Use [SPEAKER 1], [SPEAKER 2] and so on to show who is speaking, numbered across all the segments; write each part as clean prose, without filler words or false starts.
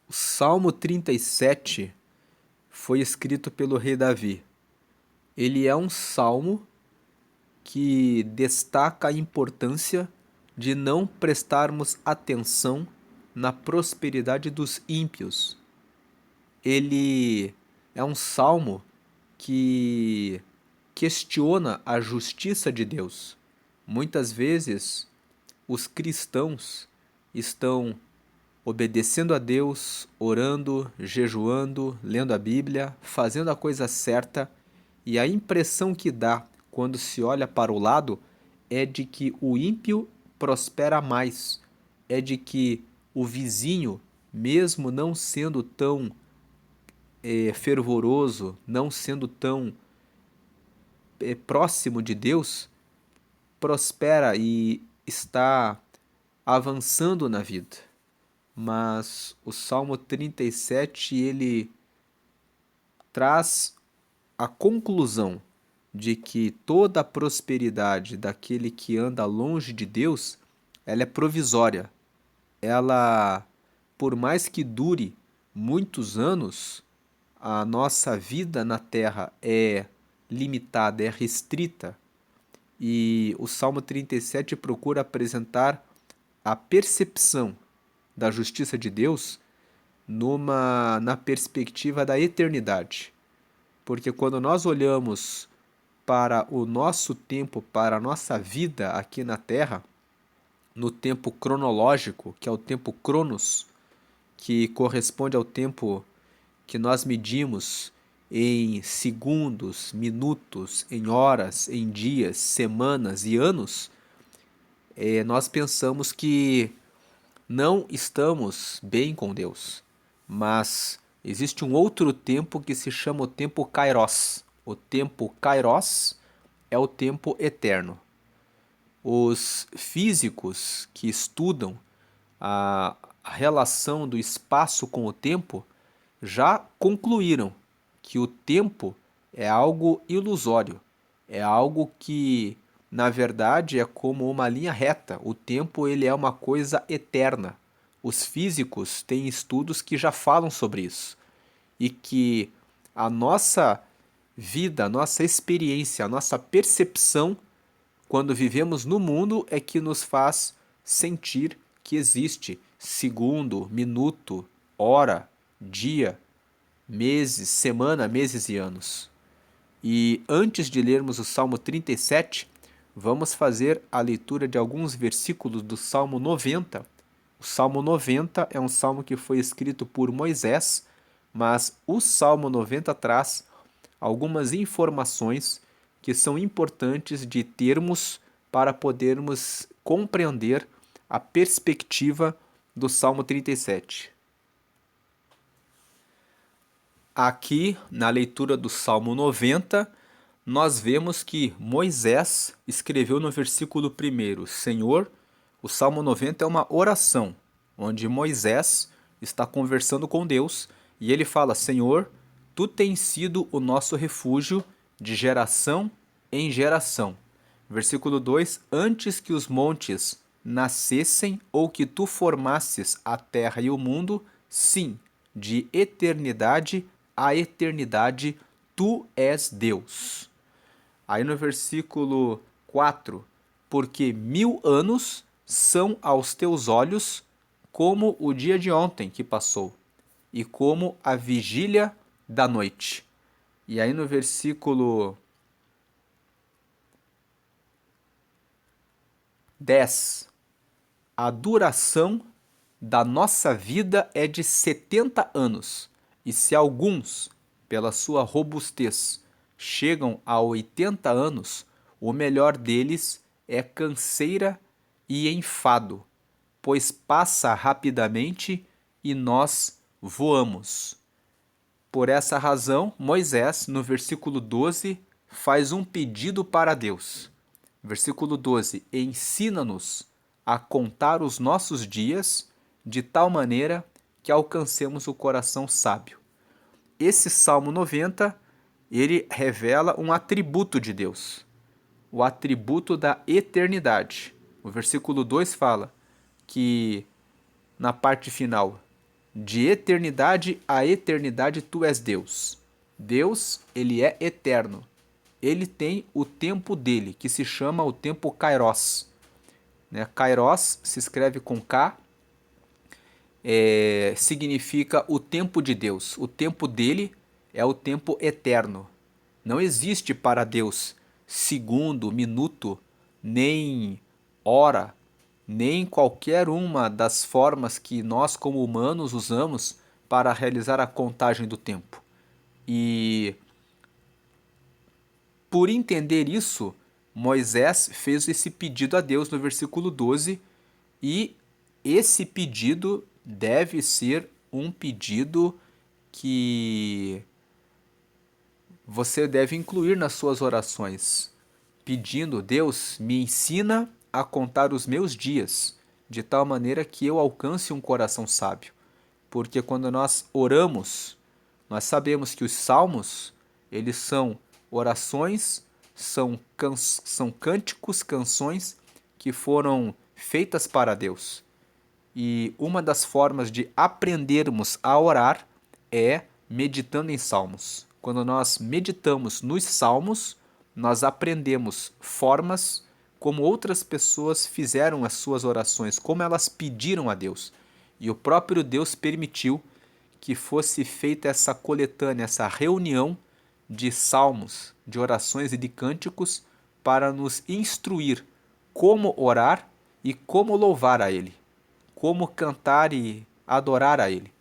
[SPEAKER 1] O Salmo 37 foi escrito pelo rei Davi. Ele é um salmo que destaca a importância de não prestarmos atenção na prosperidade dos ímpios. Ele é um salmo que questiona a justiça de Deus. Muitas vezes, os cristãos estão obedecendo a Deus, orando, jejuando, lendo a Bíblia, fazendo a coisa certa, e a impressão que dá quando se olha para o lado é de que o ímpio prospera mais, é de que o vizinho, mesmo não sendo tão fervoroso, não sendo tão próximo de Deus, prospera e está avançando na vida. Mas o Salmo 37 ele traz a conclusão de que toda a prosperidade daquele que anda longe de Deus, ela é provisória. Ela, por mais que dure muitos anos, a nossa vida na terra é limitada, é restrita. E o Salmo 37 procura apresentar a percepção da justiça de Deus na perspectiva da eternidade. Porque quando nós olhamos para o nosso tempo, para a nossa vida aqui na Terra, no tempo cronológico, que é o tempo Cronos, que corresponde ao tempo que nós medimos em segundos, minutos, em horas, em dias, semanas e anos, nós pensamos que não estamos bem com Deus, mas existe um outro tempo que se chama o tempo Kairos. O tempo Kairos é o tempo eterno. Os físicos que estudam a relação do espaço com o tempo já concluíram que o tempo é algo ilusório, é algo que, na verdade, é como uma linha reta. O tempo ele é uma coisa eterna. Os físicos têm estudos que já falam sobre isso e que a nossa vida, a nossa experiência, a nossa percepção quando vivemos no mundo é que nos faz sentir que existe segundo, minuto, hora, dia, meses, semana, meses e anos. E antes de lermos o Salmo 37, vamos fazer a leitura de alguns versículos do Salmo 90. O Salmo 90 é um salmo que foi escrito por Moisés, mas o Salmo 90 traz algumas informações que são importantes de termos para podermos compreender a perspectiva do Salmo 37. Aqui, na leitura do Salmo 90, nós vemos que Moisés escreveu no versículo 1: Senhor, o Salmo 90 é uma oração, onde Moisés está conversando com Deus e ele fala: Senhor, tu tens sido o nosso refúgio de geração em geração. Versículo 2: Antes que os montes nascessem ou que tu formasses a terra e o mundo, sim, de eternidade a eternidade, tu és Deus. Aí no versículo 4, porque 1000 anos são aos teus olhos como o dia de ontem que passou, e como a vigília da noite. E aí no versículo 10, a duração da nossa vida é de 70 anos, e se alguns, pela sua robustez, chegam a 80 anos, o melhor deles é canseira e enfado, pois passa rapidamente e nós voamos. Por essa razão, Moisés, no versículo 12, faz um pedido para Deus. Versículo 12: Ensina-nos a contar os nossos dias de tal maneira que alcancemos o coração sábio. Esse Salmo 90, ele revela um atributo de Deus, o atributo da eternidade. O versículo 2 fala que, na parte final, De eternidade a eternidade tu és Deus. Deus, ele é eterno. Ele tem o tempo dele, que se chama o tempo Kairos. Né? Kairos se escreve com K, significa o tempo de Deus. O tempo dele é o tempo eterno. Não existe para Deus segundo, minuto, nem hora, nem qualquer uma das formas que nós, como humanos, usamos para realizar a contagem do tempo. E por entender isso, Moisés fez esse pedido a Deus no versículo 12, e esse pedido deve ser um pedido que você deve incluir nas suas orações, pedindo: Deus, me ensina a contar os meus dias, de tal maneira que eu alcance um coração sábio. Porque quando nós oramos, nós sabemos que os salmos, eles são orações, são cânticos, canções que foram feitas para Deus. E uma das formas de aprendermos a orar é meditando em salmos. Quando nós meditamos nos salmos, nós aprendemos formas como outras pessoas fizeram as suas orações, como elas pediram a Deus. E o próprio Deus permitiu que fosse feita essa coletânea, essa reunião de salmos, de orações e de cânticos para nos instruir como orar e como louvar a Ele, como cantar e adorar a Ele.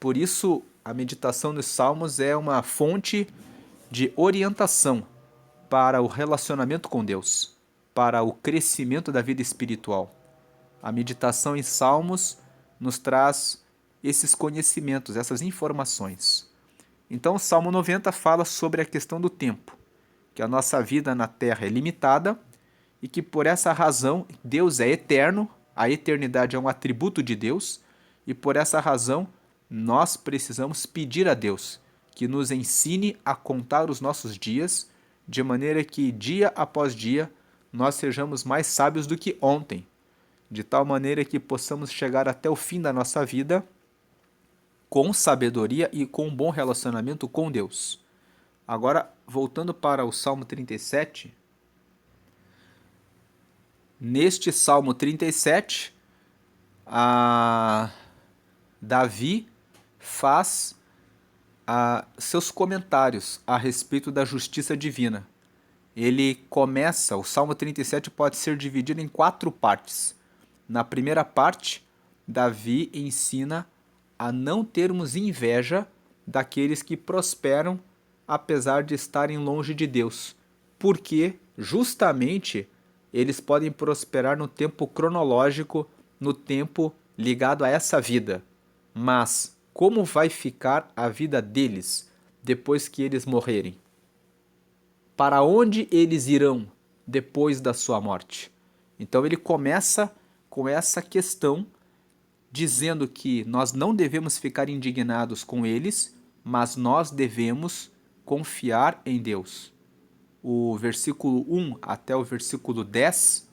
[SPEAKER 1] Por isso, a meditação nos salmos é uma fonte de orientação para o relacionamento com Deus, para o crescimento da vida espiritual. A meditação em salmos nos traz esses conhecimentos, essas informações. Então, o Salmo 90 fala sobre a questão do tempo, que a nossa vida na Terra é limitada e que por essa razão Deus é eterno, a eternidade é um atributo de Deus, e por essa razão nós precisamos pedir a Deus que nos ensine a contar os nossos dias, de maneira que dia após dia nós sejamos mais sábios do que ontem, de tal maneira que possamos chegar até o fim da nossa vida com sabedoria e com um bom relacionamento com Deus. Agora, voltando para o Salmo 37, neste Salmo 37, Davi faz seus comentários a respeito da justiça divina. Ele começa, o Salmo 37 pode ser dividido em 4 partes. Na primeira parte, Davi ensina a não termos inveja daqueles que prosperam apesar de estarem longe de Deus, porque justamente eles podem prosperar no tempo cronológico, no tempo ligado a essa vida. Mas como vai ficar a vida deles depois que eles morrerem? Para onde eles irão depois da sua morte? Então ele começa com essa questão, dizendo que nós não devemos ficar indignados com eles, mas nós devemos confiar em Deus. O versículo 1 até o versículo 10,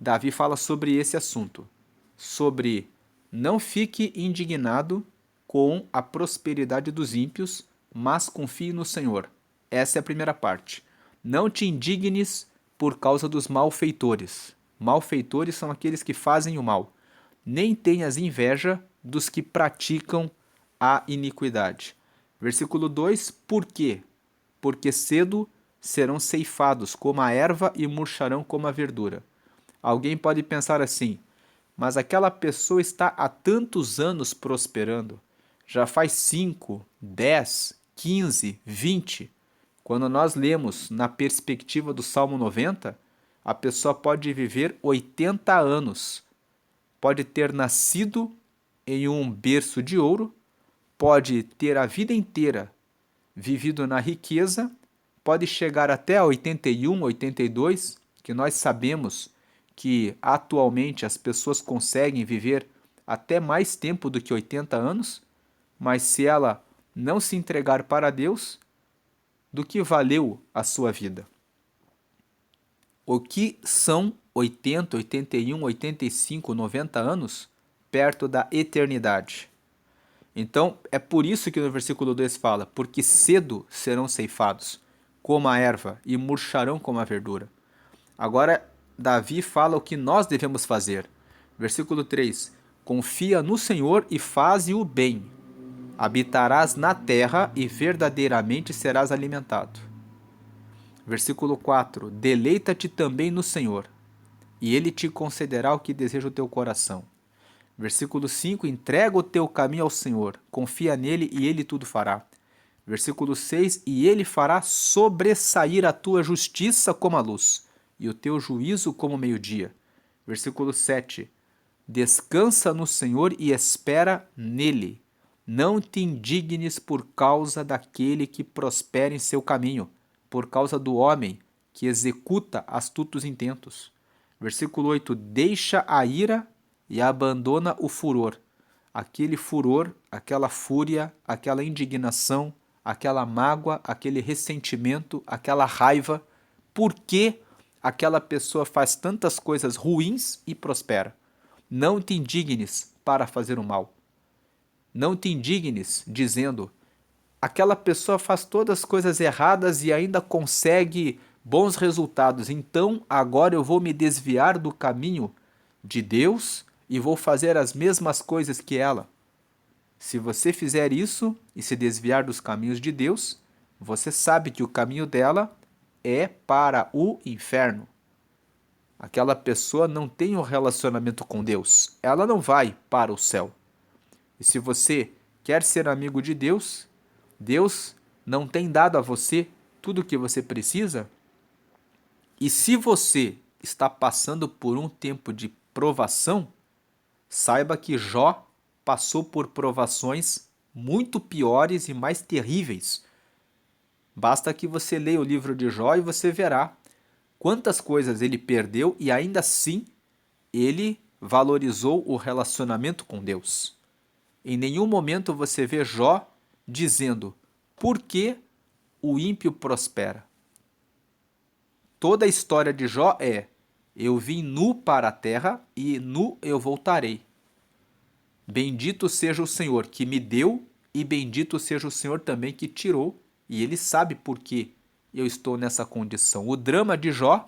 [SPEAKER 1] Davi fala sobre esse assunto, sobre não fique indignado com a prosperidade dos ímpios, mas confie no Senhor. Essa é a primeira parte. Não te indignes por causa dos malfeitores. Malfeitores são aqueles que fazem o mal. Nem tenhas inveja dos que praticam a iniquidade. Versículo 2, por quê? Porque cedo serão ceifados como a erva e murcharão como a verdura. Alguém pode pensar assim, mas aquela pessoa está há tantos anos prosperando, já faz 5, 10, 15, 20. Quando nós lemos na perspectiva do Salmo 90, a pessoa pode viver 80 anos, pode ter nascido em um berço de ouro, pode ter a vida inteira vivido na riqueza, pode chegar até a 81, 82, que nós sabemos que atualmente as pessoas conseguem viver até mais tempo do que 80 anos, mas se ela não se entregar para Deus, do que valeu a sua vida? O que são 80, 81, 85, 90 anos perto da eternidade? Então, é por isso que no versículo 2 fala: porque cedo serão ceifados, como a erva, e murcharão como a verdura. Agora, Davi fala o que nós devemos fazer. Versículo 3: confia no Senhor e faze o bem. Habitarás na terra e verdadeiramente serás alimentado. Versículo 4: deleita-te também no Senhor, e ele te concederá o que deseja o teu coração. Versículo 5: entrega o teu caminho ao Senhor, confia nele e ele tudo fará. Versículo 6: e ele fará sobressair a tua justiça como a luz, e o teu juízo como o meio-dia. Versículo 7: descansa no Senhor e espera nele. Não te indignes por causa daquele que prospera em seu caminho, por causa do homem que executa astutos intentos. Versículo 8: deixa a ira e abandona o furor. Aquele furor, aquela fúria, aquela indignação, aquela mágoa, aquele ressentimento, aquela raiva. Por que aquela pessoa faz tantas coisas ruins e prospera? Não te indignes para fazer o mal. Não te indignes dizendo: aquela pessoa faz todas as coisas erradas e ainda consegue bons resultados, então agora eu vou me desviar do caminho de Deus e vou fazer as mesmas coisas que ela. Se você fizer isso e se desviar dos caminhos de Deus, você sabe que o caminho dela é para o inferno. Aquela pessoa não tem um relacionamento com Deus, ela não vai para o céu. E se você quer ser amigo de Deus, Deus não tem dado a você tudo o que você precisa? E se você está passando por um tempo de provação, saiba que Jó passou por provações muito piores e mais terríveis. Basta que você leia o livro de Jó e você verá quantas coisas ele perdeu e ainda assim ele valorizou o relacionamento com Deus. Em nenhum momento você vê Jó dizendo: por que o ímpio prospera? Toda a história de Jó é: eu vim nu para a terra e nu eu voltarei. Bendito seja o Senhor que me deu e bendito seja o Senhor também que tirou, e ele sabe por que eu estou nessa condição. O drama de Jó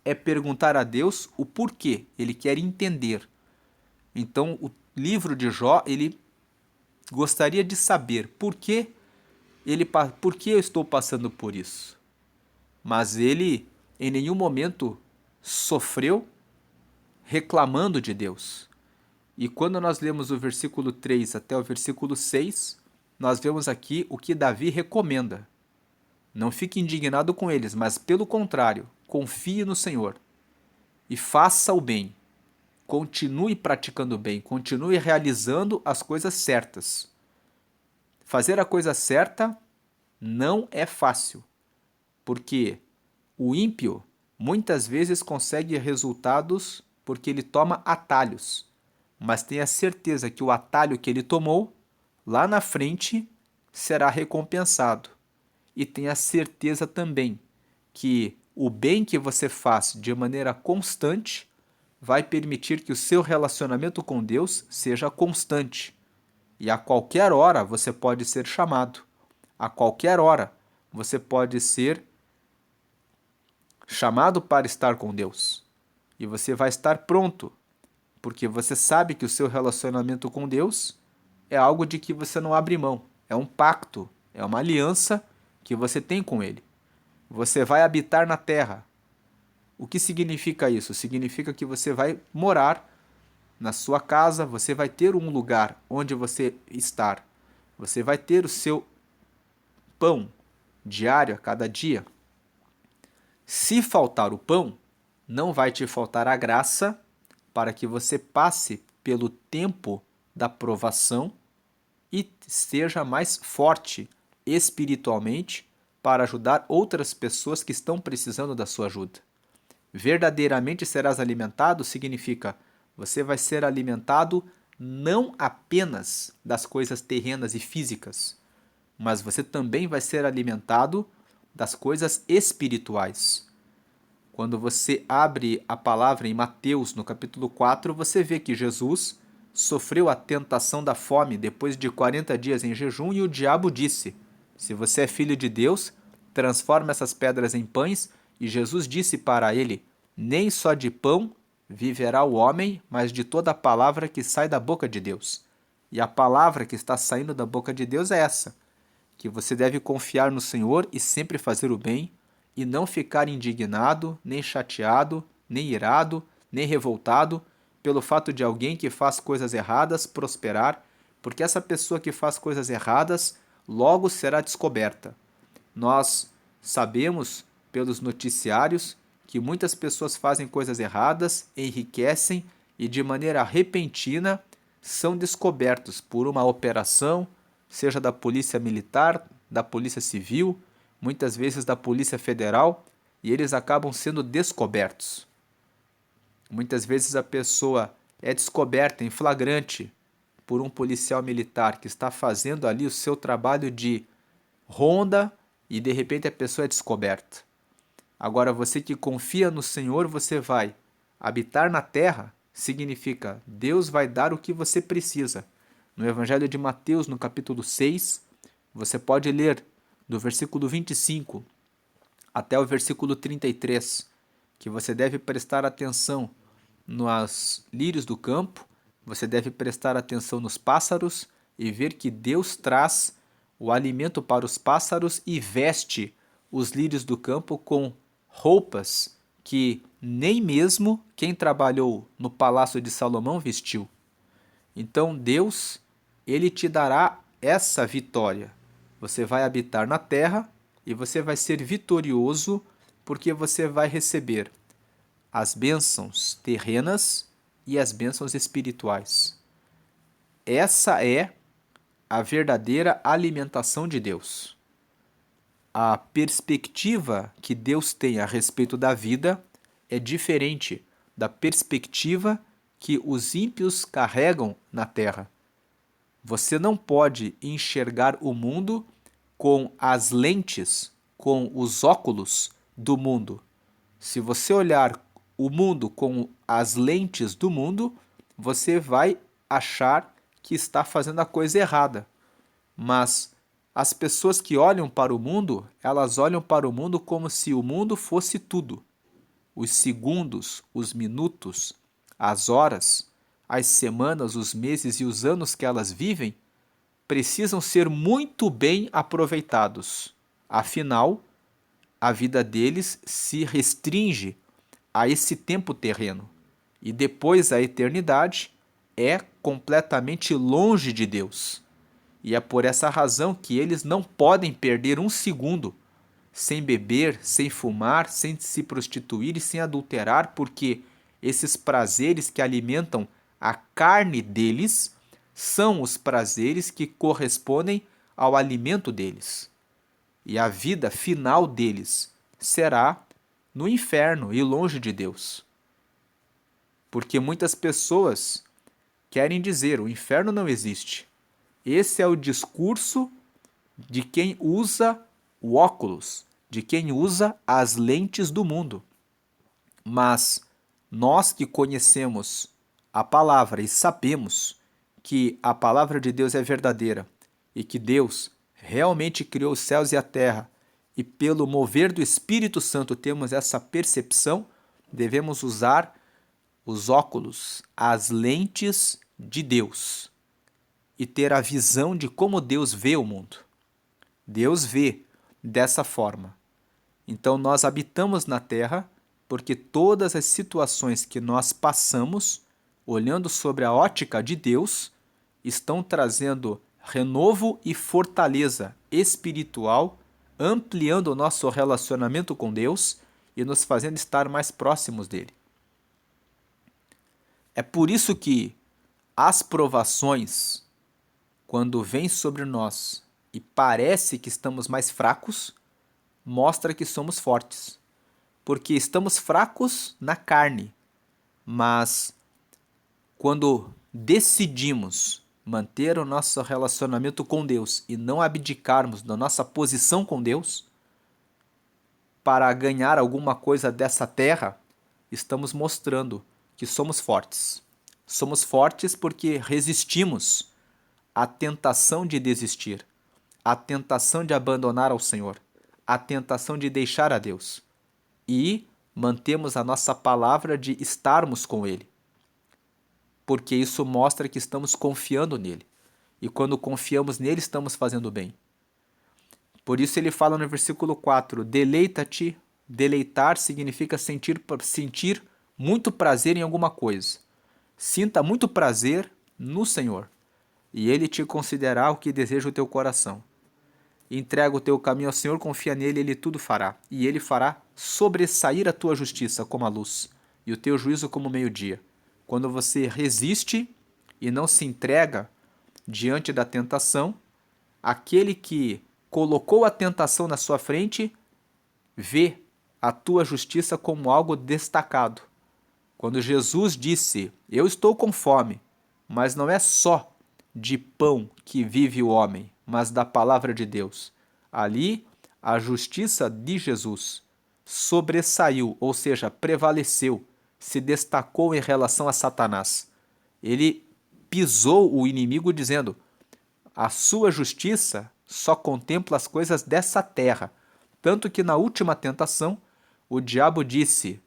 [SPEAKER 1] é perguntar a Deus o porquê, ele quer entender. Então, o livro de Jó, ele gostaria de saber por que eu estou passando por isso. Mas ele em nenhum momento sofreu reclamando de Deus. E quando nós lemos o versículo 3 até o versículo 6, nós vemos aqui o que Davi recomenda. Não fique indignado com eles, mas pelo contrário, confie no Senhor e faça o bem. Continue praticando o bem, continue realizando as coisas certas. Fazer a coisa certa não é fácil, porque o ímpio muitas vezes consegue resultados porque ele toma atalhos, mas tenha certeza que o atalho que ele tomou, lá na frente, será recompensado. E tenha certeza também que o bem que você faz de maneira constante vai permitir que o seu relacionamento com Deus seja constante. E a qualquer hora você pode ser chamado. A qualquer hora você pode ser chamado para estar com Deus. E você vai estar pronto, porque você sabe que o seu relacionamento com Deus é algo de que você não abre mão. É um pacto, é uma aliança que você tem com Ele. Você vai habitar na terra. O que significa isso? Significa que você vai morar na sua casa, você vai ter um lugar onde você estar. Você vai ter o seu pão diário a cada dia. Se faltar o pão, não vai te faltar a graça para que você passe pelo tempo da provação e seja mais forte espiritualmente para ajudar outras pessoas que estão precisando da sua ajuda. Verdadeiramente serás alimentado significa você vai ser alimentado não apenas das coisas terrenas e físicas, mas você também vai ser alimentado das coisas espirituais. Quando você abre a palavra em Mateus, no capítulo 4, você vê que Jesus sofreu a tentação da fome depois de 40 dias em jejum e o diabo disse: se você é filho de Deus, transforma essas pedras em pães. E Jesus disse para ele: nem só de pão viverá o homem, mas de toda a palavra que sai da boca de Deus. E a palavra que está saindo da boca de Deus é essa: que você deve confiar no Senhor e sempre fazer o bem, e não ficar indignado, nem chateado, nem irado, nem revoltado pelo fato de alguém que faz coisas erradas prosperar, porque essa pessoa que faz coisas erradas logo será descoberta. Nós sabemos pelos noticiários que muitas pessoas fazem coisas erradas, enriquecem e de maneira repentina são descobertos por uma operação, seja da polícia militar, da polícia civil, muitas vezes da polícia federal, e eles acabam sendo descobertos. Muitas vezes a pessoa é descoberta em flagrante por um policial militar que está fazendo ali o seu trabalho de ronda e de repente a pessoa é descoberta. Agora, você que confia no Senhor, você vai habitar na terra, significa Deus vai dar o que você precisa. No Evangelho de Mateus, no capítulo 6, você pode ler do versículo 25 até o versículo 33, que você deve prestar atenção nos lírios do campo, você deve prestar atenção nos pássaros e ver que Deus traz o alimento para os pássaros e veste os lírios do campo com roupas que nem mesmo quem trabalhou no palácio de Salomão vestiu. Então Deus, ele te dará essa vitória. Você vai habitar na terra e você vai ser vitorioso porque você vai receber as bênçãos terrenas e as bênçãos espirituais. Essa é a verdadeira alimentação de Deus. A perspectiva que Deus tem a respeito da vida é diferente da perspectiva que os ímpios carregam na terra. Você não pode enxergar o mundo com as lentes, com os óculos do mundo. Se você olhar o mundo com as lentes do mundo, você vai achar que está fazendo a coisa errada. Mas as pessoas que olham para o mundo, elas olham para o mundo como se o mundo fosse tudo. Os segundos, os minutos, as horas, as semanas, os meses e os anos que elas vivem precisam ser muito bem aproveitados. Afinal, a vida deles se restringe a esse tempo terreno. E depois a eternidade é completamente longe de Deus. E é por essa razão que eles não podem perder um segundo sem beber, sem fumar, sem se prostituir e sem adulterar, porque esses prazeres que alimentam a carne deles são os prazeres que correspondem ao alimento deles. E a vida final deles será no inferno e longe de Deus. Porque muitas pessoas querem dizer: o inferno não existe. Esse é o discurso de quem usa o óculos, de quem usa as lentes do mundo. Mas nós que conhecemos a palavra e sabemos que a palavra de Deus é verdadeira e que Deus realmente criou os céus e a terra, e pelo mover do Espírito Santo temos essa percepção, devemos usar os óculos, as lentes de Deus e ter a visão de como Deus vê o mundo. Deus vê dessa forma. Então nós habitamos na terra porque todas as situações que nós passamos, olhando sobre a ótica de Deus, estão trazendo renovo e fortaleza espiritual, ampliando o nosso relacionamento com Deus e nos fazendo estar mais próximos dele. É por isso que as provações, quando vêm sobre nós e parece que estamos mais fracos, mostra que somos fortes. Porque estamos fracos na carne, mas quando decidimos manter o nosso relacionamento com Deus e não abdicarmos da nossa posição com Deus para ganhar alguma coisa dessa terra, estamos mostrando que somos fortes. Somos fortes porque resistimos à tentação de desistir, à tentação de abandonar ao Senhor, à tentação de deixar a Deus. E mantemos a nossa palavra de estarmos com Ele, porque isso mostra que estamos confiando nele. E quando confiamos nele, estamos fazendo bem. Por isso ele fala no versículo 4, deleita-te. Deleitar significa sentir muito prazer em alguma coisa. Sinta muito prazer no Senhor, e Ele te concederá o que deseja o teu coração. Entrega o teu caminho ao Senhor, confia nele, Ele tudo fará. E Ele fará sobressair a tua justiça como a luz, e o teu juízo como o meio-dia. Quando você resiste e não se entrega diante da tentação, aquele que colocou a tentação na sua frente vê a tua justiça como algo destacado. Quando Jesus disse, eu estou com fome, mas não é só de pão que vive o homem, mas da palavra de Deus. Ali, a justiça de Jesus sobressaiu, ou seja, prevaleceu, se destacou em relação a Satanás. Ele pisou o inimigo dizendo, a sua justiça só contempla as coisas dessa terra. Tanto que na última tentação, o diabo disse,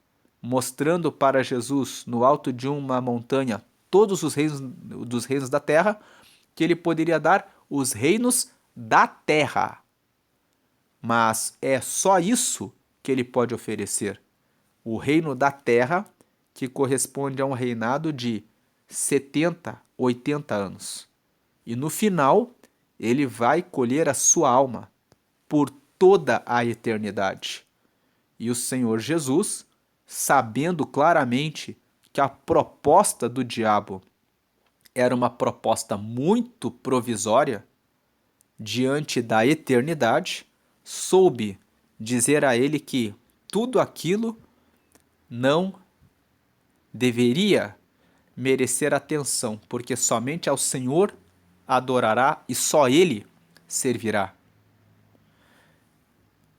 [SPEAKER 1] mostrando para Jesus no alto de uma montanha todos os reinos dos reinos da terra, que ele poderia dar os reinos da terra. Mas é só isso que ele pode oferecer. O reino da terra, que corresponde a um reinado de 70, 80 anos. E no final, ele vai colher a sua alma por toda a eternidade. E o Senhor Jesus, sabendo claramente que a proposta do diabo era uma proposta muito provisória diante da eternidade, soube dizer a ele que tudo aquilo não deveria merecer atenção, porque somente ao Senhor adorará e só Ele servirá.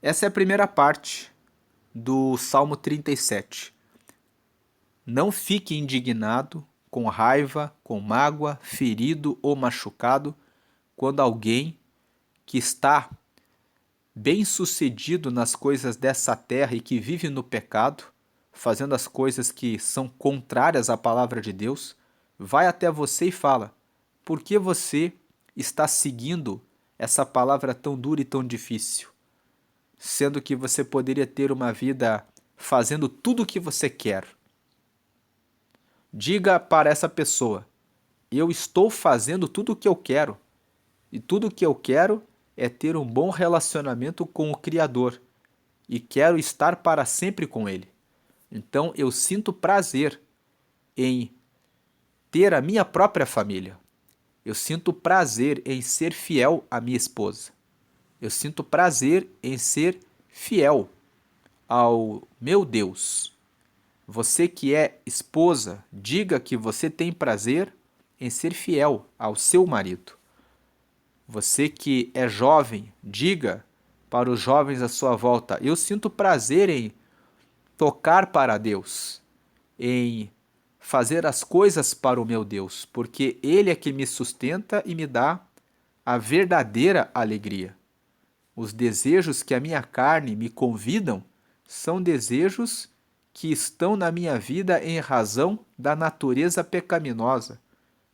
[SPEAKER 1] Essa é a primeira parte do Salmo 37. Não fique indignado, com raiva, com mágoa, ferido ou machucado, quando alguém que está bem-sucedido nas coisas dessa terra e que vive no pecado, fazendo as coisas que são contrárias à palavra de Deus, vai até você e fala, por que você está seguindo essa palavra tão dura e tão difícil? Sendo que você poderia ter uma vida fazendo tudo o que você quer. Diga para essa pessoa, eu estou fazendo tudo o que eu quero. E tudo o que eu quero é ter um bom relacionamento com o Criador. E quero estar para sempre com Ele. Então eu sinto prazer em ter a minha própria família. Eu sinto prazer em ser fiel à minha esposa. Eu sinto prazer em ser fiel ao meu Deus. Você que é esposa, diga que você tem prazer em ser fiel ao seu marido. Você que é jovem, diga para os jovens à sua volta, eu sinto prazer em tocar para Deus, em fazer as coisas para o meu Deus, porque Ele é que me sustenta e me dá a verdadeira alegria. Os desejos que a minha carne me convidam são desejos que estão na minha vida em razão da natureza pecaminosa,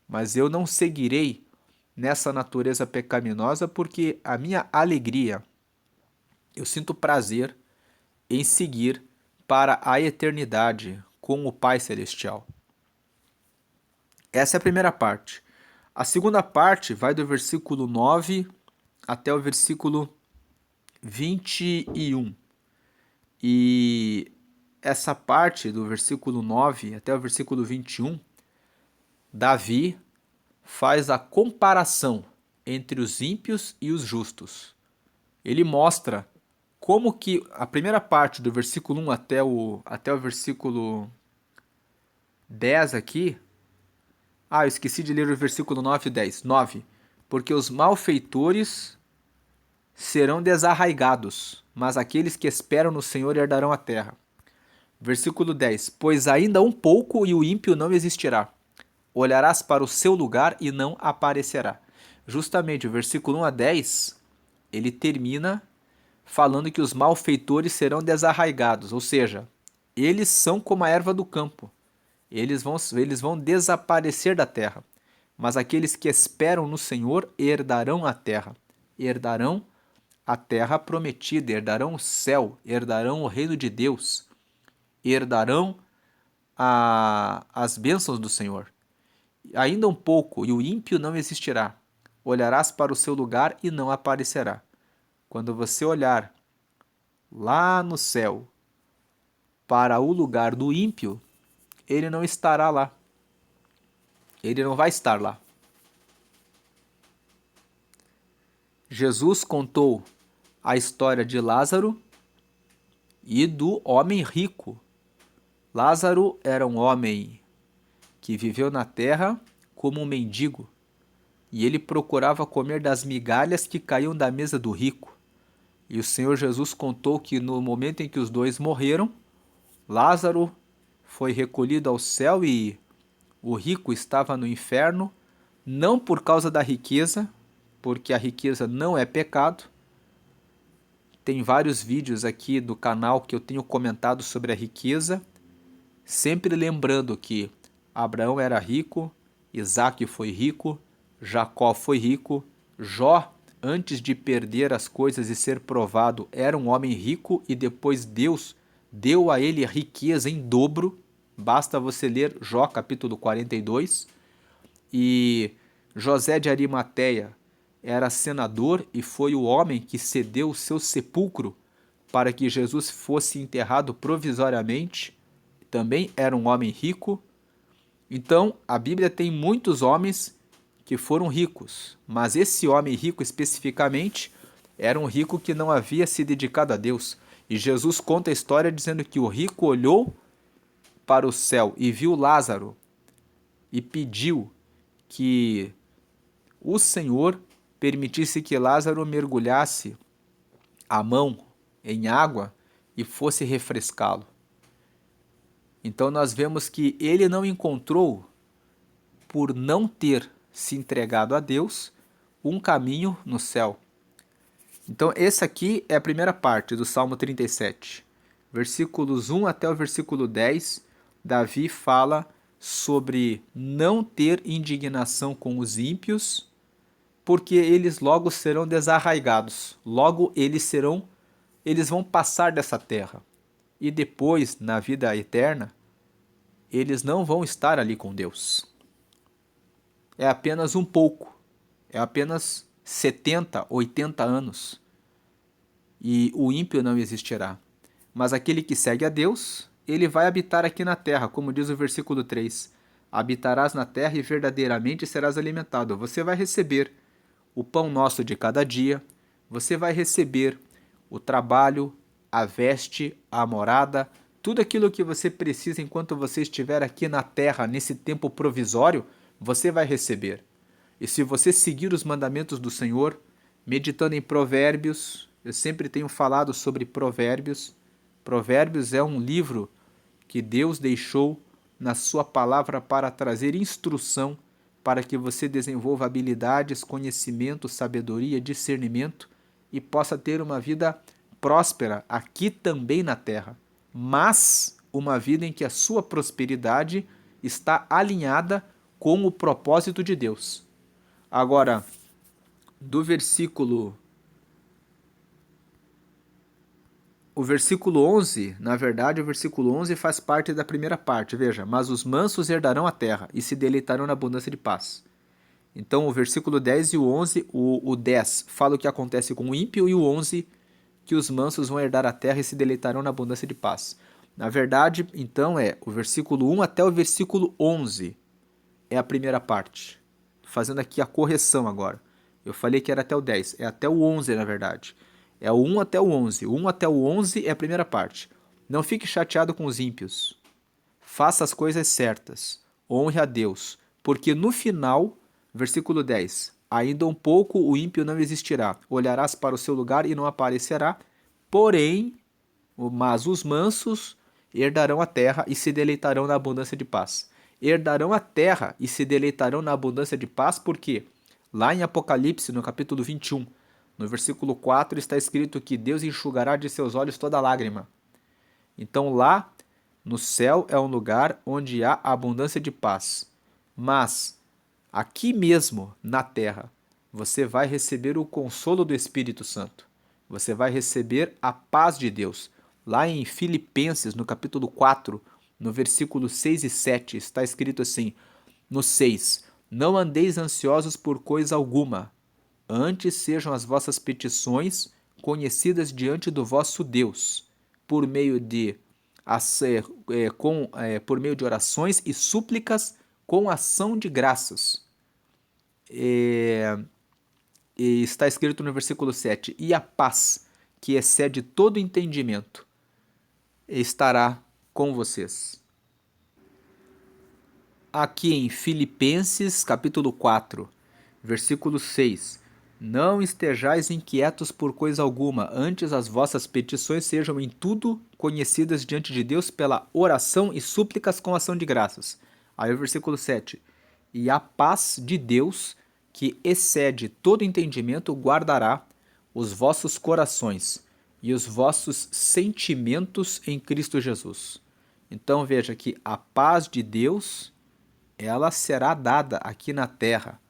[SPEAKER 1] mas eu não seguirei nessa natureza pecaminosa porque a minha alegria, eu sinto prazer em seguir para a eternidade com o Pai Celestial. Essa é a primeira parte. A segunda parte vai do versículo 9 até o versículo 21. E essa parte do versículo 9 até o versículo 21, Davi faz a comparação entre os ímpios e os justos. Ele mostra como que a primeira parte do versículo 1 até o versículo 10 aqui. Eu esqueci de ler o versículo 9 e 10. 9. Porque os malfeitores serão desarraigados, mas aqueles que esperam no Senhor herdarão a terra. Versículo 10. Pois ainda um pouco e o ímpio não existirá. olharás para o seu lugar e não aparecerá. Justamente o versículo 1 a 10, ele termina falando que os malfeitores serão desarraigados, ou seja, eles são como a erva do campo, eles vão desaparecer da terra. Mas aqueles que esperam no Senhor herdarão a terra prometida, herdarão o céu, herdarão o reino de Deus, herdarão as bênçãos do Senhor. Ainda um pouco, e o ímpio não existirá. Olharás para o seu lugar e não aparecerá. Quando você olhar lá no céu para o lugar do ímpio, ele não estará lá. Ele não vai estar lá. Jesus contou a história de Lázaro e do homem rico. Lázaro era um homem que viveu na terra como um mendigo, e ele procurava comer das migalhas que caíam da mesa do rico. E o Senhor Jesus contou que no momento em que os dois morreram, Lázaro foi recolhido ao céu e o rico estava no inferno, não por causa da riqueza, porque a riqueza não é pecado. Tem vários vídeos aqui do canal que eu tenho comentado sobre a riqueza, sempre lembrando que Abraão era rico, Isaac foi rico, Jacó foi rico, Jó, antes de perder as coisas e ser provado, era um homem rico e depois Deus deu a ele riqueza em dobro. Basta você ler Jó capítulo 42. E José de Arimateia era senador e foi o homem que cedeu o seu sepulcro para que Jesus fosse enterrado provisoriamente. Também era um homem rico. Então, a Bíblia tem muitos homens que foram ricos, mas esse homem rico especificamente era um rico que não havia se dedicado a Deus. E Jesus conta a história dizendo que o rico olhou para o céu e viu Lázaro e pediu que o Senhor permitisse que Lázaro mergulhasse a mão em água e fosse refrescá-lo. Então nós vemos que ele não encontrou, por não ter se entregado a Deus, um caminho no céu. Então essa aqui é a primeira parte do Salmo 37. Versículos 1 até o versículo 10, Davi fala sobre não ter indignação com os ímpios, porque eles logo serão desarraigados, logo eles vão passar dessa terra. E depois, na vida eterna, eles não vão estar ali com Deus. É apenas um pouco, é apenas 70, 80 anos. E o ímpio não existirá. Mas aquele que segue a Deus, ele vai habitar aqui na terra, como diz o versículo 3. Habitarás na terra e verdadeiramente serás alimentado. Você vai receber o pão nosso de cada dia, você vai receber o trabalho, a veste, a morada, tudo aquilo que você precisa enquanto você estiver aqui na terra, nesse tempo provisório, você vai receber. E se você seguir os mandamentos do Senhor, meditando em Provérbios, eu sempre tenho falado sobre Provérbios. Provérbios é um livro que Deus deixou na sua palavra para trazer instrução, para que você desenvolva habilidades, conhecimento, sabedoria, discernimento e possa ter uma vida próspera aqui também na terra, mas uma vida em que a sua prosperidade está alinhada com o propósito de Deus. Agora, do versículo o versículo 11, na verdade, o versículo 11 faz parte da primeira parte. Veja, mas os mansos herdarão a terra e se deleitarão na abundância de paz. Então, o versículo 10 e o 11, o 10 fala o que acontece com o ímpio e o 11 que os mansos vão herdar a terra e se deleitarão na abundância de paz. Na verdade, então, é o versículo 1 até o versículo 11 é a primeira parte. Fazendo aqui a correção agora. Eu falei que era até o 10, é até o 11 na verdade. É o 1 até o 11. O 1 até o 11 é a primeira parte. Não fique chateado com os ímpios. Faça as coisas certas. Honre a Deus. Porque no final, versículo 10, ainda um pouco o ímpio não existirá. Olharás para o seu lugar e não aparecerá. Porém, mas os mansos herdarão a terra e se deleitarão na abundância de paz. herdarão a terra e se deleitarão na abundância de paz, porque lá em Apocalipse, no capítulo 21, no versículo 4, está escrito que Deus enxugará de seus olhos toda lágrima. Então lá no céu é um lugar onde há abundância de paz. Mas aqui mesmo na terra, você vai receber o consolo do Espírito Santo. Você vai receber a paz de Deus. Lá em Filipenses, no capítulo 4, no versículo 6 e 7, está escrito assim: no 6, não andeis ansiosos por coisa alguma, antes sejam as vossas petições conhecidas diante do vosso Deus, por meio de, por meio de orações e súplicas com ação de graças. E está escrito no versículo 7, e a paz, que excede todo entendimento, estará com vocês. Aqui em Filipenses, capítulo 4, versículo 6. Não estejais inquietos por coisa alguma, antes as vossas petições sejam em tudo conhecidas diante de Deus pela oração e súplicas com ação de graças. Aí o versículo 7. E a paz de Deus, que excede todo entendimento, guardará os vossos corações e os vossos sentimentos em Cristo Jesus. Então veja que a paz de Deus, ela será dada aqui na terra.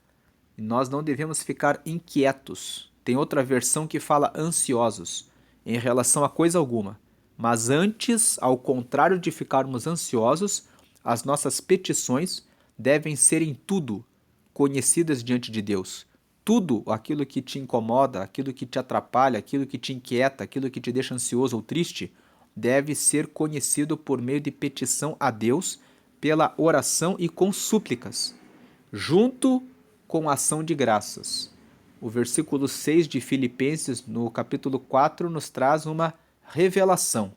[SPEAKER 1] E nós não devemos ficar inquietos. Tem outra versão que fala ansiosos, em relação a coisa alguma. Mas antes, ao contrário de ficarmos ansiosos, as nossas petições devem ser em tudo conhecidas diante de Deus. Tudo aquilo que te incomoda, aquilo que te atrapalha, aquilo que te inquieta, aquilo que te deixa ansioso ou triste, deve ser conhecido por meio de petição a Deus, pela oração e com súplicas, junto com ação de graças. O versículo 6 de Filipenses, no capítulo 4, nos traz uma revelação.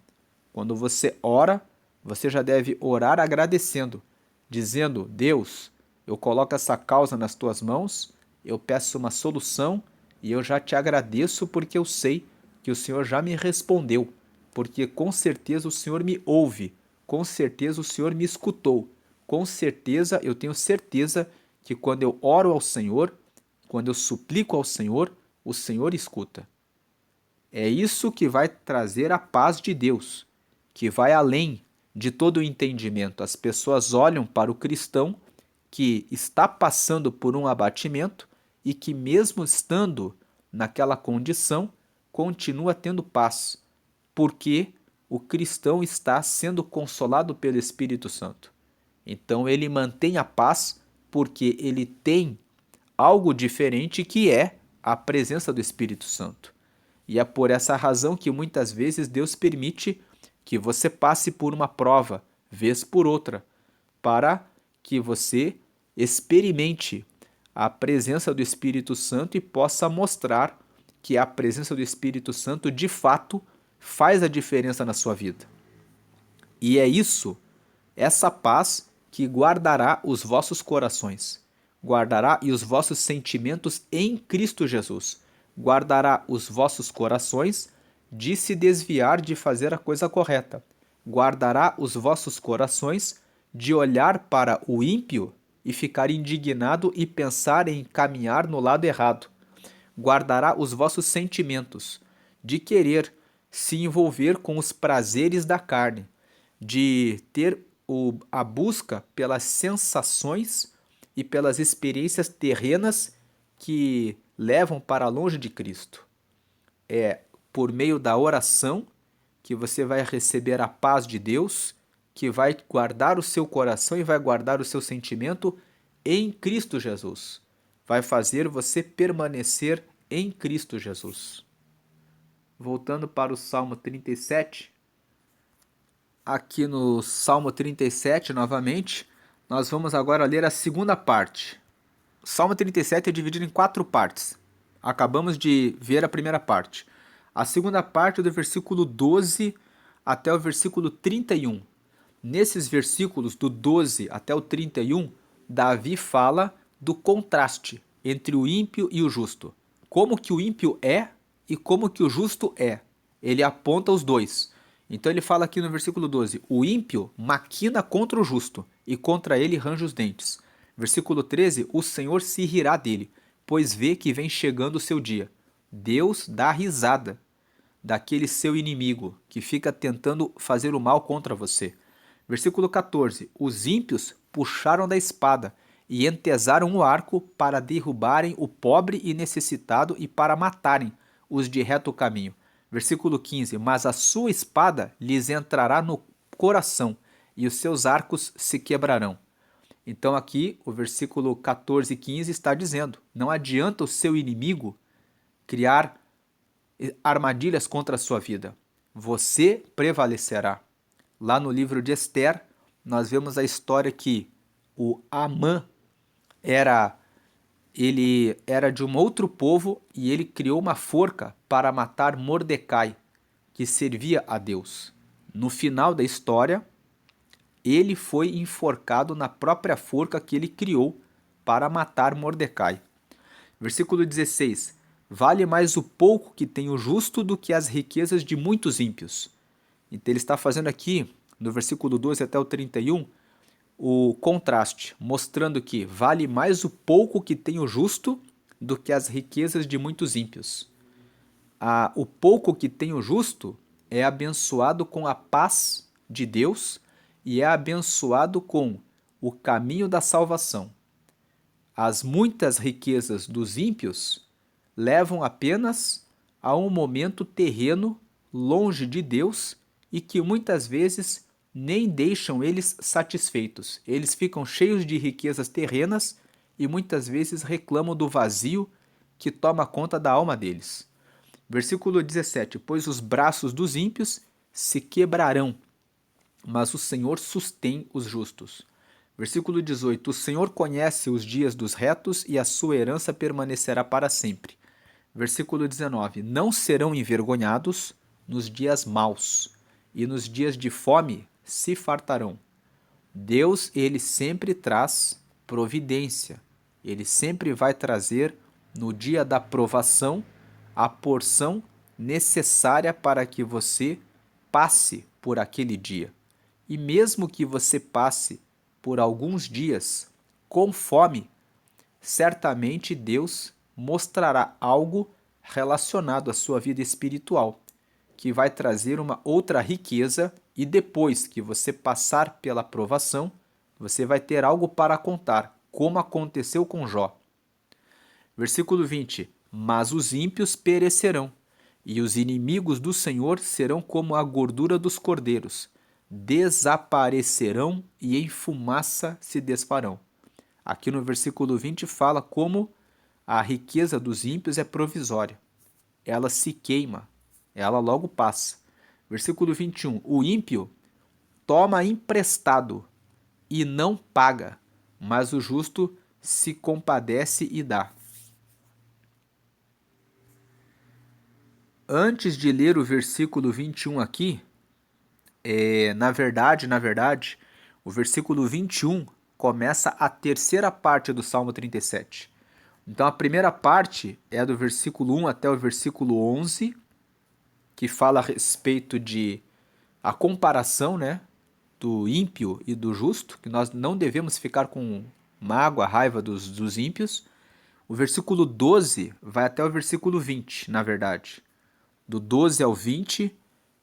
[SPEAKER 1] Quando você ora, você já deve orar agradecendo, dizendo: Deus, eu coloco essa causa nas tuas mãos, eu peço uma solução e eu já te agradeço porque eu sei que o Senhor já me respondeu, porque com certeza o Senhor me ouve, com certeza o Senhor me escutou, com certeza eu tenho certeza que quando eu oro ao Senhor, quando eu suplico ao Senhor, o Senhor escuta. É isso que vai trazer a paz de Deus, que vai além de todo o entendimento. As pessoas olham para o cristão que está passando por um abatimento e que, mesmo estando naquela condição, continua tendo paz, porque o cristão está sendo consolado pelo Espírito Santo. Então ele mantém a paz porque ele tem algo diferente, que é a presença do Espírito Santo. E é por essa razão que muitas vezes Deus permite que você passe por uma prova, vez por outra, para que você experimente a presença do Espírito Santo e possa mostrar que a presença do Espírito Santo de fato faz a diferença na sua vida. E é isso, essa paz, que guardará os vossos corações, guardará e os vossos sentimentos em Cristo Jesus, guardará os vossos corações de se desviar de fazer a coisa correta, guardará os vossos corações de olhar para o ímpio e ficar indignado e pensar em caminhar no lado errado, guardará os vossos sentimentos de querer se envolver com os prazeres da carne, de ter a busca pelas sensações e pelas experiências terrenas que levam para longe de Cristo. É por meio da oração que você vai receber a paz de Deus, que vai guardar o seu coração e vai guardar o seu sentimento em Cristo Jesus. Vai fazer você permanecer em Cristo Jesus. Voltando para o Salmo 37, aqui no Salmo 37, novamente, nós vamos agora ler a segunda parte. O Salmo 37 é dividido em 4 partes. Acabamos de ver a primeira parte. A segunda parte é do versículo 12 até o versículo 31. Nesses versículos, do 12 até o 31, Davi fala do contraste entre o ímpio e o justo. Como que o ímpio é e como que o justo é. Ele aponta os dois. Então ele fala aqui no versículo 12, o ímpio maquina contra o justo e contra ele range os dentes. Versículo 13, o Senhor se rirá dele, pois vê que vem chegando o seu dia. Deus dá risada daquele seu inimigo que fica tentando fazer o mal contra você. Versículo 14, os ímpios puxaram da espada e entesaram o arco para derrubarem o pobre e necessitado e para matarem os de reto caminho. Versículo 15, mas a sua espada lhes entrará no coração e os seus arcos se quebrarão. Então aqui o versículo 14 e 15 está dizendo, não adianta o seu inimigo criar armadilhas contra a sua vida. Você prevalecerá. Lá no livro de Esther, nós vemos a história que o Amã ele era de um outro povo e ele criou uma forca para matar Mordecai, que servia a Deus. No final da história, ele foi enforcado na própria forca que ele criou para matar Mordecai. Versículo 16. Vale mais o pouco que tem o justo do que as riquezas de muitos ímpios. Então ele está fazendo aqui, no versículo 12 até o 31, o contraste, mostrando que vale mais o pouco que tem o justo do que as riquezas de muitos ímpios. O pouco que tem o justo é abençoado com a paz de Deus e é abençoado com o caminho da salvação. As muitas riquezas dos ímpios levam apenas a um momento terreno longe de Deus e que muitas vezes nem deixam eles satisfeitos. Eles ficam cheios de riquezas terrenas e muitas vezes reclamam do vazio que toma conta da alma deles. Versículo 17: pois os braços dos ímpios se quebrarão, mas o Senhor sustém os justos. Versículo 18: o Senhor conhece os dias dos retos e a sua herança permanecerá para sempre. Versículo 19: não serão envergonhados nos dias maus, e nos dias de fome se fartarão. Deus, ele sempre traz providência. Ele sempre vai trazer, no dia da provação, a porção necessária para que você passe por aquele dia. E mesmo que você passe por alguns dias com fome, certamente Deus mostrará algo relacionado à sua vida espiritual, que vai trazer uma outra riqueza, e depois que você passar pela provação, você vai ter algo para contar, como aconteceu com Jó. Versículo 20: mas os ímpios perecerão, e os inimigos do Senhor serão como a gordura dos cordeiros, desaparecerão e em fumaça se desfarão. Aqui no versículo 20 fala como a riqueza dos ímpios é provisória. Ela se queima, ela logo passa. Versículo 21, o ímpio toma emprestado e não paga, mas o justo se compadece e dá. Antes de ler o versículo 21 aqui, na verdade, o versículo 21 começa a terceira parte do Salmo 37. Então a primeira parte é do versículo 1 até o versículo 11, que fala a respeito de a comparação, né, do ímpio e do justo, que nós não devemos ficar com mágoa, raiva dos ímpios. O versículo 12 vai até o versículo 20, na verdade. Do 12 ao 20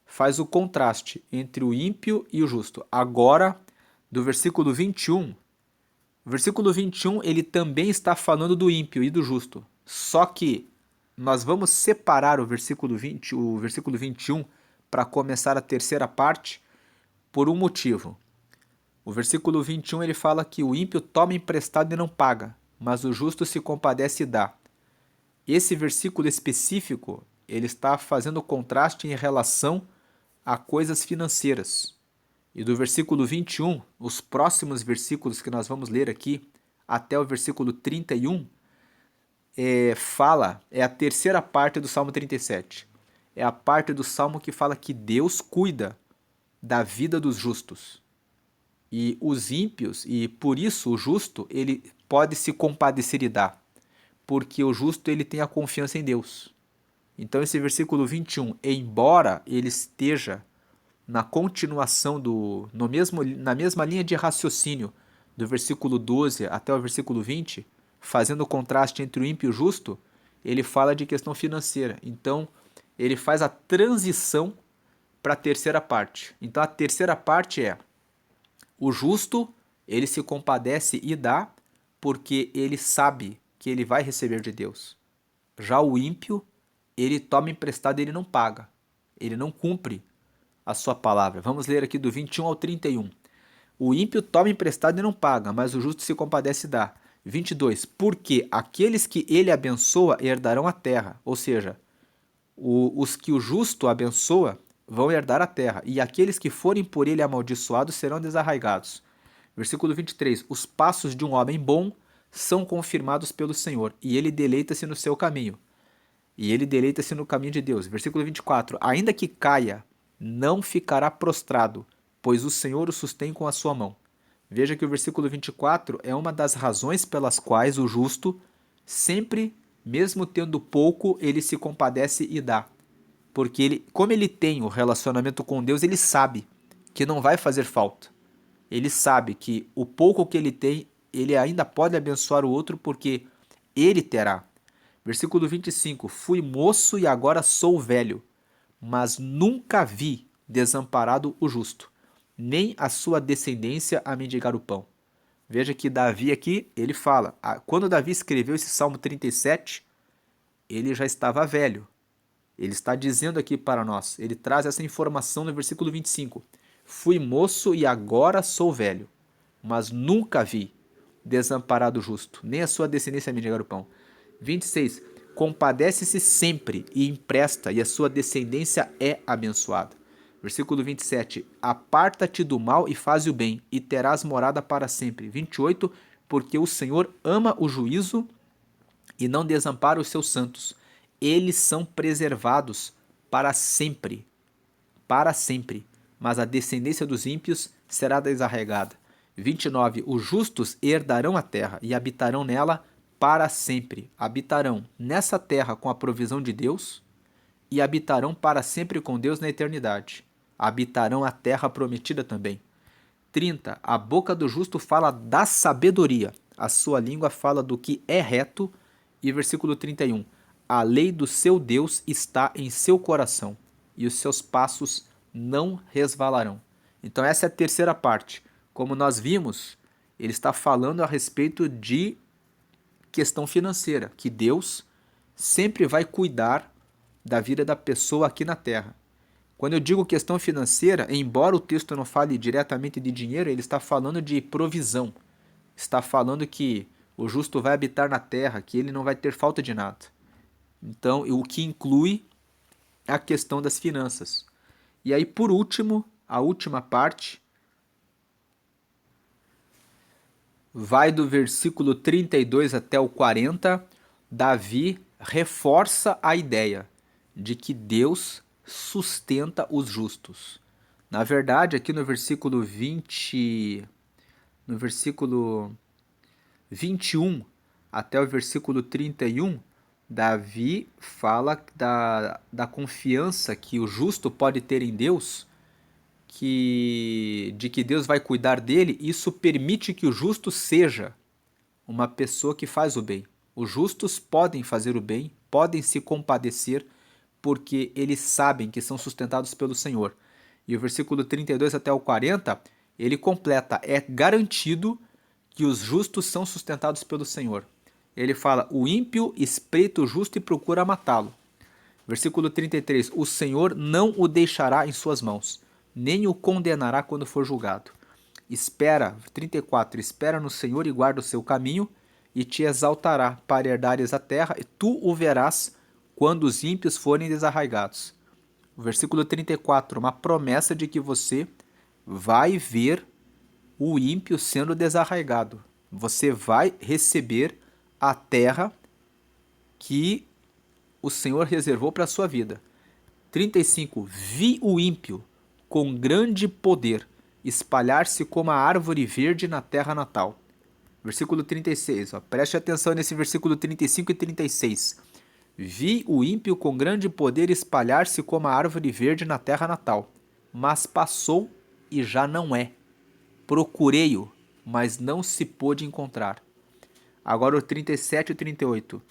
[SPEAKER 1] faz o contraste entre o ímpio e o justo. Agora, do versículo 21, o versículo 21 ele também está falando do ímpio e do justo. Só que nós vamos separar o versículo 20, o versículo 21 para começar a terceira parte por um motivo. O versículo 21 ele fala que o ímpio toma emprestado e não paga, mas o justo se compadece e dá. Esse versículo específico ele está fazendo contraste em relação a coisas financeiras. E do versículo 21, os próximos versículos que nós vamos ler aqui, até o versículo 31, é a terceira parte do Salmo 37. É a parte do Salmo que fala que Deus cuida da vida dos justos. E os ímpios, e por isso o justo, ele pode se compadecer e dar. Porque o justo ele tem a confiança em Deus. Então esse versículo 21, embora ele esteja na continuação na mesma linha de raciocínio do versículo 12 até o versículo 20, fazendo o contraste entre o ímpio e o justo, ele fala de questão financeira. Então, ele faz a transição para a terceira parte. Então, a terceira parte é: o justo, ele se compadece e dá porque ele sabe que ele vai receber de Deus. Já o ímpio, ele toma emprestado e ele não paga. Ele não cumpre a sua palavra. Vamos ler aqui do 21 ao 31. O ímpio toma emprestado e não paga, mas o justo se compadece e dá. 22. Porque aqueles que ele abençoa herdarão a terra. Ou seja, os que o justo abençoa vão herdar a terra, e aqueles que forem por ele amaldiçoados serão desarraigados. Versículo 23. Os passos de um homem bom são confirmados pelo Senhor, e ele deleita-se no seu caminho. E ele deleita-se no caminho de Deus. Versículo 24. Ainda que caia, não ficará prostrado, pois o Senhor o sustém com a sua mão. Veja que o versículo 24 é uma das razões pelas quais o justo sempre, mesmo tendo pouco, ele se compadece e dá. Porque ele, como ele tem o relacionamento com Deus, ele sabe que não vai fazer falta. Ele sabe que o pouco que ele tem, ele ainda pode abençoar o outro porque ele terá. Versículo 25. Fui moço e agora sou velho, mas nunca vi desamparado o justo, nem a sua descendência a mendigar o pão. Veja que Davi aqui, ele fala, quando Davi escreveu esse Salmo 37, ele já estava velho. Ele está dizendo aqui para nós, ele traz essa informação no versículo 25. Fui moço e agora sou velho, mas nunca vi desamparado o justo, nem a sua descendência a mendigar o pão. 26. Compadece-se sempre e empresta, e a sua descendência é abençoada. Versículo 27. Aparta-te do mal e faze o bem, e terás morada para sempre. 28. Porque o Senhor ama o juízo e não desampara os seus santos. Eles são preservados para sempre. Para sempre. Mas a descendência dos ímpios será desarraigada. 29. Os justos herdarão a terra e habitarão nela para sempre. Habitarão nessa terra com a provisão de Deus e habitarão para sempre com Deus na eternidade. Habitarão a terra prometida também. 30. A boca do justo fala da sabedoria, a sua língua fala do que é reto. E versículo 31. A lei do seu Deus está em seu coração, e os seus passos não resvalarão. Então essa é a terceira parte. Como nós vimos, ele está falando a respeito de questão financeira, que Deus sempre vai cuidar da vida da pessoa aqui na terra. Quando eu digo questão financeira, embora o texto não fale diretamente de dinheiro, ele está falando de provisão. Está falando que o justo vai habitar na terra, que ele não vai ter falta de nada. Então, o que inclui a questão das finanças. E aí, por último, a última parte vai do versículo 32 até o 40. Davi reforça a ideia de que Deus sustenta os justos. Na verdade, aqui no versículo 21 até o versículo 31, Davi fala da confiança que o justo pode ter em Deus, de que Deus vai cuidar dele. Isso permite que o justo seja uma pessoa que faz o bem. Os justos podem fazer o bem, podem se compadecer, porque eles sabem que são sustentados pelo Senhor. E o versículo 32 até o 40, ele completa: é garantido que os justos são sustentados pelo Senhor. Ele fala: o ímpio espreita o justo e procura matá-lo. Versículo 33, o Senhor não o deixará em suas mãos, nem o condenará quando for julgado. 34, espera no Senhor e guarda o seu caminho, e te exaltará para herdares a terra, e tu o verás quando os ímpios forem desarraigados. O versículo 34, uma promessa de que você vai ver o ímpio sendo desarraigado. Você vai receber a terra que o Senhor reservou para a sua vida. 35, vi o ímpio com grande poder espalhar-se como a árvore verde na terra natal. Versículo 36, preste atenção nesse versículo 35 e 36. Vi o ímpio com grande poder espalhar-se como a árvore verde na terra natal. mas passou e já não é. Procurei-o, mas não se pôde encontrar. Agora o 37 e 38.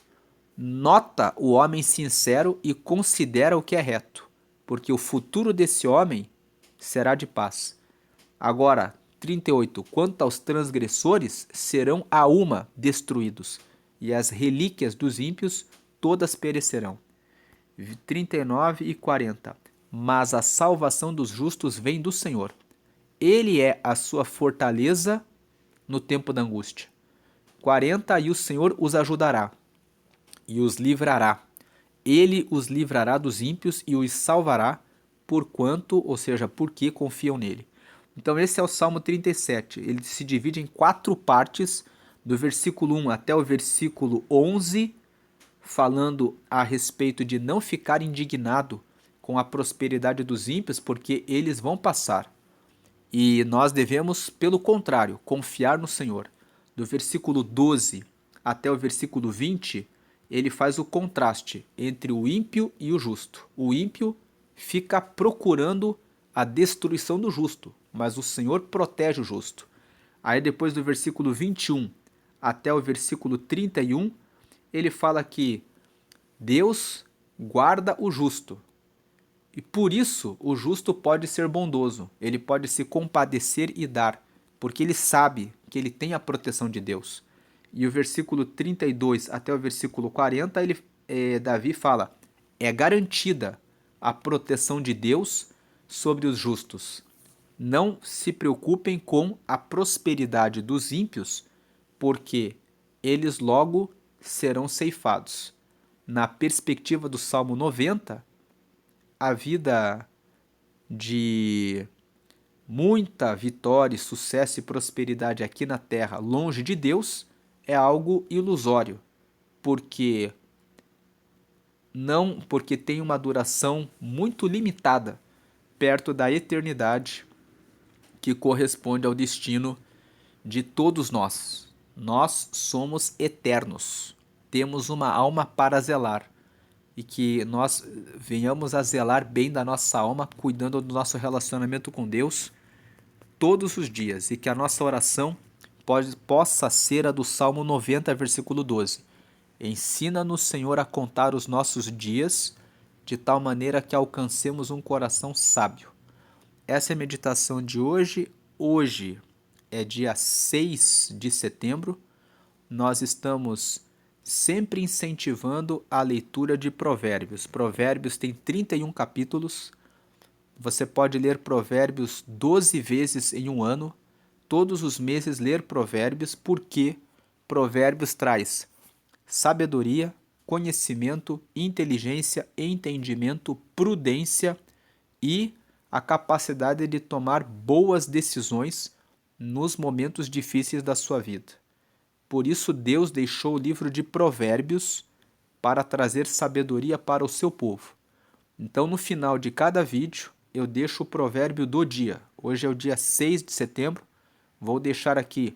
[SPEAKER 1] Nota o homem sincero e considera o que é reto, porque o futuro desse homem será de paz. Agora, 38. Quanto aos transgressores, serão a uma destruídos, e as relíquias dos ímpios todas perecerão. 39 e 40. Mas a salvação dos justos vem do Senhor. Ele é a sua fortaleza no tempo da angústia. 40. E o Senhor os ajudará e os livrará. Ele os livrará dos ímpios e os salvará, porquanto, ou seja, porque confiam nele. Então esse é o Salmo 37. Ele se divide em 4 partes, do versículo 1 até o versículo 11, falando a respeito de não ficar indignado com a prosperidade dos ímpios, porque eles vão passar. E nós devemos, pelo contrário, confiar no Senhor. Do versículo 12 até o versículo 20, ele faz o contraste entre o ímpio e o justo. O ímpio fica procurando a destruição do justo, mas o Senhor protege o justo. Aí depois do versículo 21 até o versículo 31, ele fala que Deus guarda o justo. E por isso o justo pode ser bondoso, ele pode se compadecer e dar, porque ele sabe que ele tem a proteção de Deus. E o versículo 32 até o versículo 40, Davi fala: é garantida a proteção de Deus sobre os justos. Não se preocupem com a prosperidade dos ímpios, porque eles logo serão ceifados. Na perspectiva do Salmo 90, a vida de muita vitória, sucesso e prosperidade aqui na terra, longe de Deus, é algo ilusório, porque tem uma duração muito limitada perto da eternidade, que corresponde ao destino de todos nós. Nós somos eternos, temos uma alma para zelar, e que nós venhamos a zelar bem da nossa alma, cuidando do nosso relacionamento com Deus todos os dias, e que a nossa oração possa ser a do Salmo 90, versículo 12. Ensina-nos, Senhor, a contar os nossos dias, de tal maneira que alcancemos um coração sábio. Essa é a meditação de hoje. Hoje é dia 6 de setembro. Nós estamos sempre incentivando a leitura de Provérbios. Provérbios tem 31 capítulos. Você pode ler Provérbios 12 vezes em um ano. Todos os meses ler Provérbios, porque Provérbios traz sabedoria, conhecimento, inteligência, entendimento, prudência e a capacidade de tomar boas decisões nos momentos difíceis da sua vida. Por isso Deus deixou o livro de Provérbios para trazer sabedoria para o seu povo. Então, no final de cada vídeo, eu deixo o provérbio do dia. Hoje é o dia 6 de setembro. Vou deixar aqui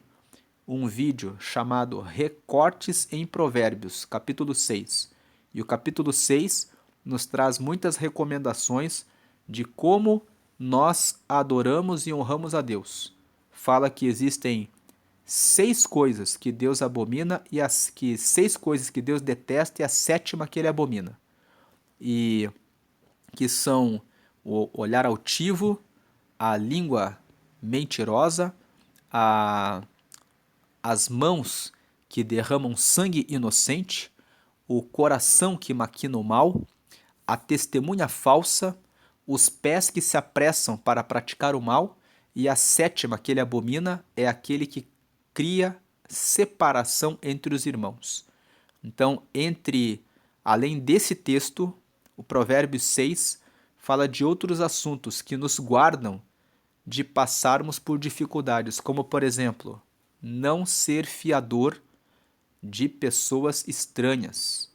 [SPEAKER 1] um vídeo chamado Recortes em Provérbios, capítulo 6. E o capítulo 6 nos traz muitas recomendações de como nós adoramos e honramos a Deus. Fala que existem 6 coisas que Deus abomina e 6 coisas que Deus detesta e a 7ª que ele abomina. E que são o olhar altivo, a língua mentirosa, as mãos que derramam sangue inocente, o coração que maquina o mal, a testemunha falsa, os pés que se apressam para praticar o mal, e a 7ª que ele abomina é aquele que cria separação entre os irmãos. Então, além desse texto, o Provérbios 6 fala de outros assuntos que nos guardam de passarmos por dificuldades, como, por exemplo, não ser fiador de pessoas estranhas,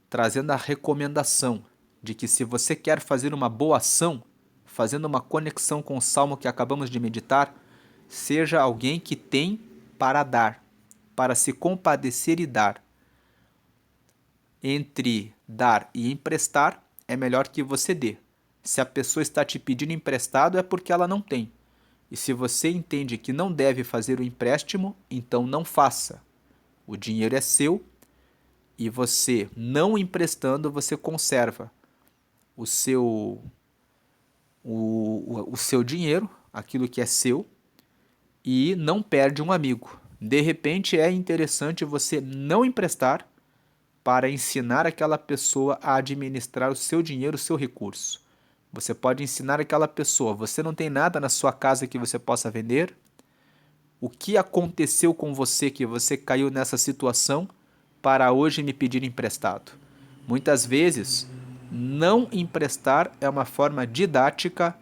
[SPEAKER 1] trazendo a recomendação de que se você quer fazer uma boa ação, fazendo uma conexão com o salmo que acabamos de meditar, seja alguém que tem para dar, para se compadecer e dar. Entre dar e emprestar, é melhor que você dê. Se a pessoa está te pedindo emprestado, é porque ela não tem. E se você entende que não deve fazer o empréstimo, então não faça. O dinheiro é seu e você, não emprestando, você conserva o seu, o seu dinheiro, aquilo que é seu, e não perde um amigo. De repente é interessante você não emprestar para ensinar aquela pessoa a administrar o seu dinheiro, o seu recurso. Você pode ensinar aquela pessoa, você não tem nada na sua casa que você possa vender? O que aconteceu com você que você caiu nessa situação para hoje me pedir emprestado? Muitas vezes, não emprestar é uma forma didática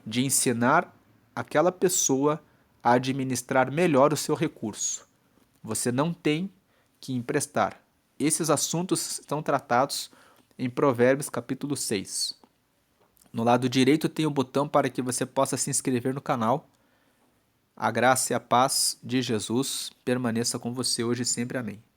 [SPEAKER 1] de ensinar aquela pessoa a administrar melhor o seu recurso. Você não tem que emprestar. Esses assuntos estão tratados em Provérbios capítulo 6. No lado direito tem o botão para que você possa se inscrever no canal. A graça e a paz de Jesus permaneça com você hoje e sempre. Amém.